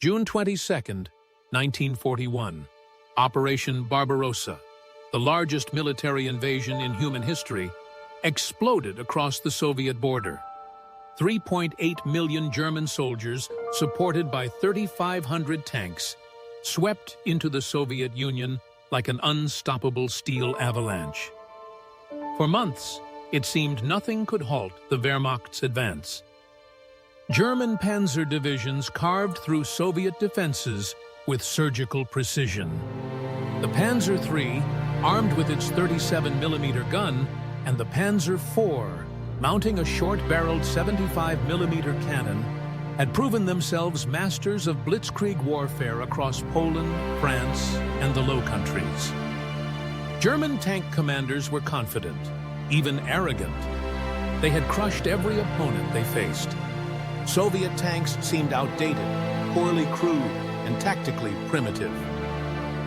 June 22, 1941. Operation Barbarossa, the largest military invasion in human history, exploded across the Soviet border. 3.8 million German soldiers, supported by 3,500 tanks, swept into the Soviet Union like an unstoppable steel avalanche. For months, it seemed nothing could halt the Wehrmacht's advance. German panzer divisions carved through Soviet defenses with surgical precision. The Panzer III, armed with its 37mm gun, and the Panzer IV, mounting a short-barreled 75mm cannon, had proven themselves masters of blitzkrieg warfare across Poland, France, and the Low Countries. German tank commanders were confident, even arrogant. They had crushed every opponent they faced. Soviet tanks seemed outdated, poorly crewed, and tactically primitive.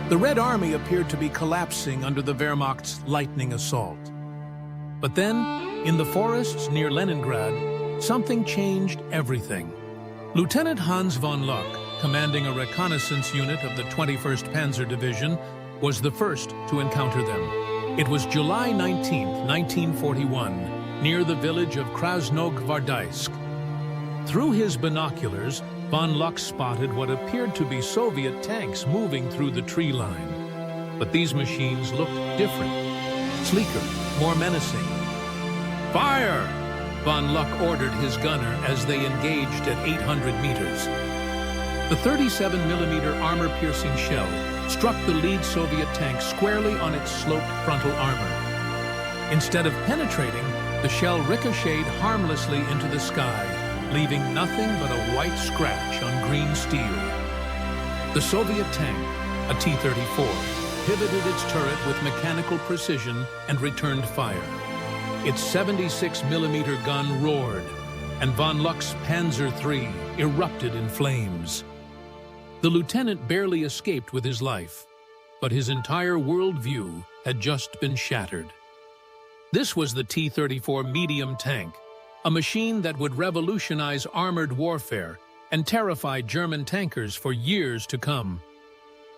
The Red Army appeared to be collapsing under the Wehrmacht's lightning assault. But then, in the forests near Leningrad, something changed everything. Lieutenant Hans von Luck, commanding a reconnaissance unit of the 21st Panzer Division, was the first to encounter them. It was July 19, 1941, near the village of Krasnogvardeysk. Through his binoculars, von Luck spotted what appeared to be Soviet tanks moving through the tree line. But these machines looked different, sleeker, more menacing. "Fire!" Von Luck ordered his gunner as they engaged at 800 meters. The 37mm armor-piercing shell struck the lead Soviet tank squarely on its sloped frontal armor. Instead of penetrating, the shell ricocheted harmlessly into the sky, leaving nothing but a white scratch on green steel. The Soviet tank, a T-34, pivoted its turret with mechanical precision and returned fire. Its 76mm gun roared, and von Luck's Panzer III erupted in flames. The lieutenant barely escaped with his life, but his entire worldview had just been shattered. This was the T-34 medium tank, a machine that would revolutionize armored warfare and terrify German tankers for years to come.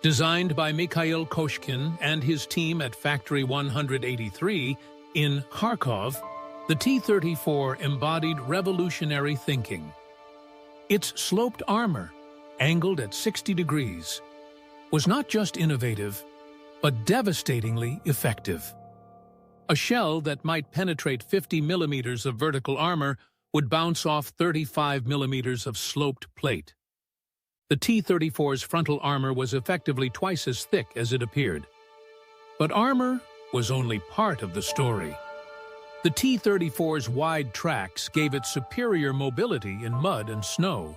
Designed by Mikhail Koshkin and his team at Factory 183 in Kharkov, the T-34 embodied revolutionary thinking. Its sloped armor, angled at 60 degrees, was not just innovative, but devastatingly effective. A shell that might penetrate 50 millimeters of vertical armor would bounce off 35 millimeters of sloped plate. The T-34's frontal armor was effectively twice as thick as it appeared. But armor was only part of the story. The T-34's wide tracks gave it superior mobility in mud and snow,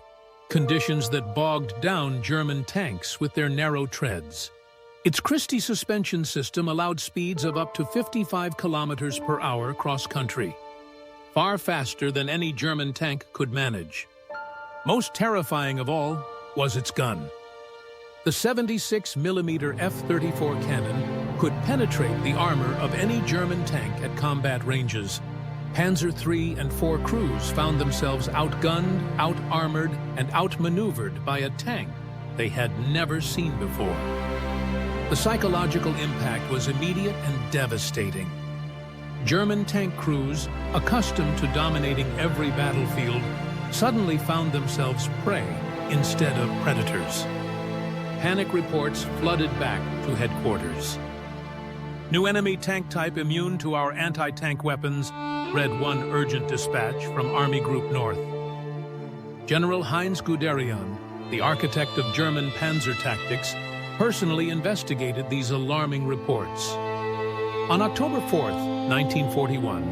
conditions that bogged down German tanks with their narrow treads. Its Christie suspension system allowed speeds of up to 55 kilometers per hour cross-country, far faster than any German tank could manage. Most terrifying of all was its gun. The 76mm F-34 cannon could penetrate the armor of any German tank at combat ranges. Panzer III and IV crews found themselves outgunned, out-armored, and outmaneuvered by a tank they had never seen before. The psychological impact was immediate and devastating. German tank crews, accustomed to dominating every battlefield, suddenly found themselves prey instead of predators. Panic reports flooded back to headquarters. "New enemy tank type immune to our anti-tank weapons," read one urgent dispatch from Army Group North. General Heinz Guderian, the architect of German panzer tactics, personally investigated these alarming reports. On October 4, 1941,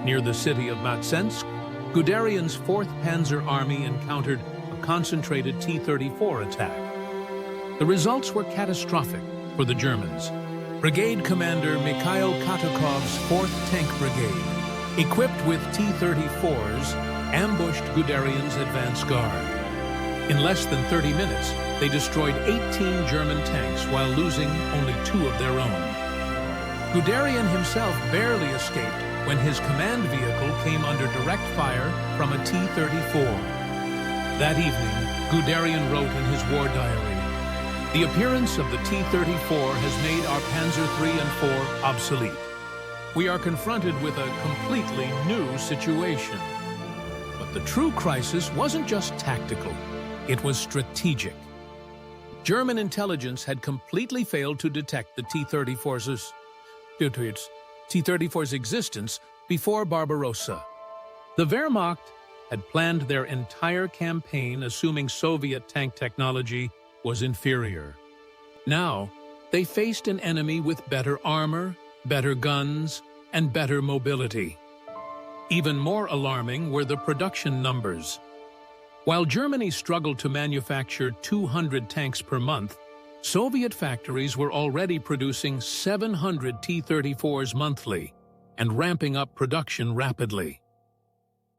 near the city of Matsensk, Guderian's 4th Panzer Army encountered a concentrated T-34 attack. The results were catastrophic for the Germans. Brigade Commander Mikhail Katakov's 4th Tank Brigade, equipped with T-34s, ambushed Guderian's advance guard. In less than 30 minutes, they destroyed 18 German tanks while losing only 2 of their own. Guderian himself barely escaped when his command vehicle came under direct fire from a T-34. That evening, Guderian wrote in his war diary, "The appearance of the T-34 has made our Panzer III and IV obsolete. We are confronted with a completely new situation." But the true crisis wasn't just tactical, it was strategic. German intelligence had completely failed to detect the T-34's existence before Barbarossa. The Wehrmacht had planned their entire campaign assuming Soviet tank technology was inferior. Now, they faced an enemy with better armor, better guns, and better mobility. Even more alarming were the production numbers. While Germany struggled to manufacture 200 tanks per month, Soviet factories were already producing 700 T-34s monthly and ramping up production rapidly.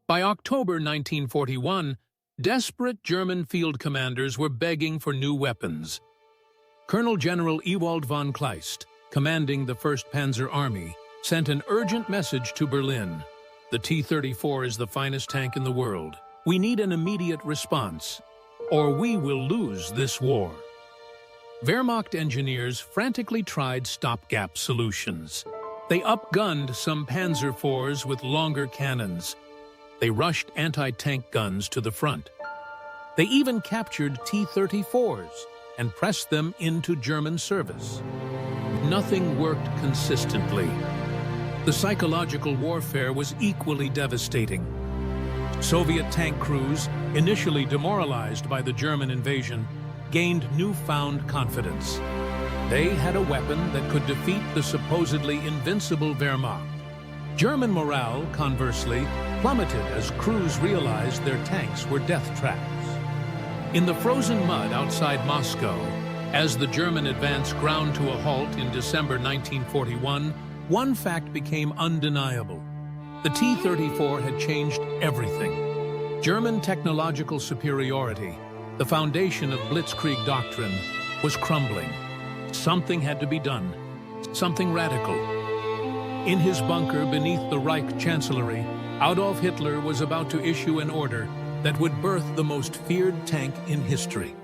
By October 1941, desperate German field commanders were begging for new weapons. Colonel General Ewald von Kleist, commanding the 1st Panzer Army, sent an urgent message to Berlin. "The T-34 is the finest tank in the world. We need an immediate response, or we will lose this war." Wehrmacht engineers frantically tried stopgap solutions. They upgunned some Panzer IVs with longer cannons. They rushed anti-tank guns to the front. They even captured T-34s and pressed them into German service. Nothing worked consistently. The psychological warfare was equally devastating. Soviet tank crews, initially demoralized by the German invasion, gained newfound confidence. They had a weapon that could defeat the supposedly invincible Wehrmacht. German morale, conversely, plummeted as crews realized their tanks were death traps. In the frozen mud outside Moscow, as the German advance ground to a halt in December 1941, one fact became undeniable. The T-34 had changed everything. German technological superiority, the foundation of Blitzkrieg doctrine, was crumbling. Something had to be done, something radical. In his bunker beneath the Reich Chancellery, Adolf Hitler was about to issue an order that would birth the most feared tank in history.